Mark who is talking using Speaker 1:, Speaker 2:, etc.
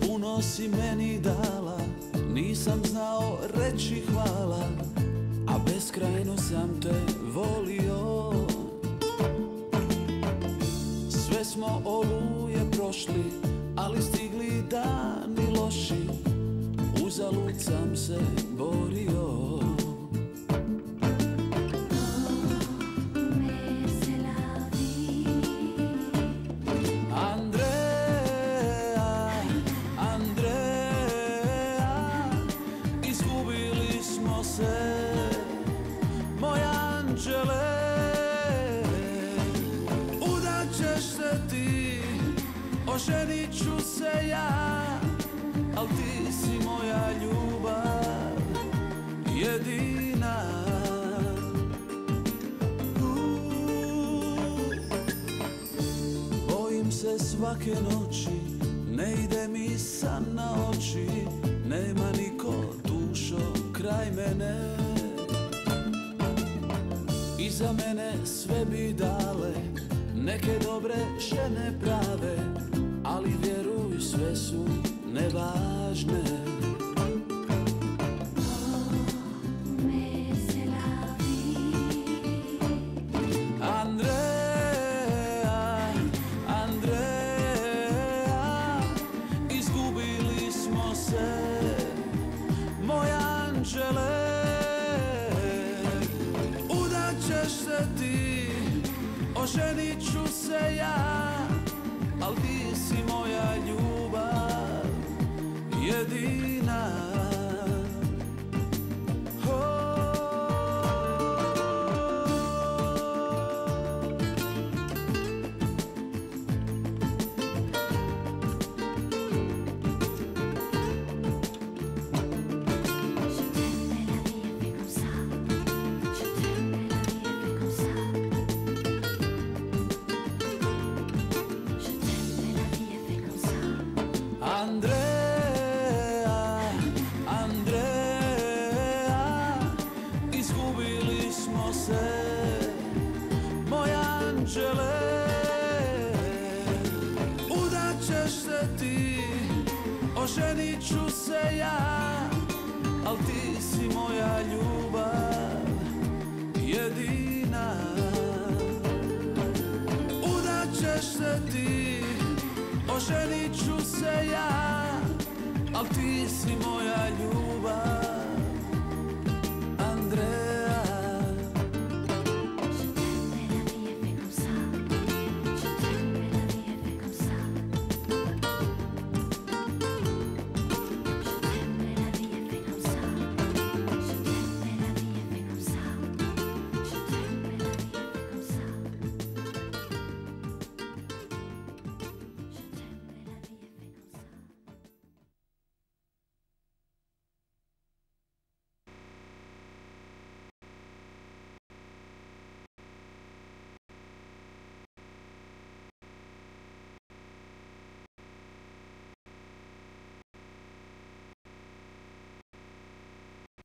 Speaker 1: Puno si meni dala, nisam znao reći hvala, a beskrajno sam te volio. Sve smo oluje prošli, ali stigli dani loši, uzalud sam se borio. Moj anđele, udaćeš se ti, oženit ću se ja, al ti si moja ljubav jedina. Bojim se svake noći, ne ide mi san na oči, nema niko dušo kraj mene. I za mene sve bi dale neke dobre žene prave, ali vjeruj sve su nevažne. Andrea, Andrea, izgubili smo se, moj anđele. Udaćeš se ti, oženit ću se ja, al ti si moja ljubav jedina. Andrea, Andrea, izgubili smo se, moj anđele. Udaćeš se ti, oženit ću se ja, al ti si moja ljubav jedina. Udaćeš se ti, oženit ću se ja, al ti si moja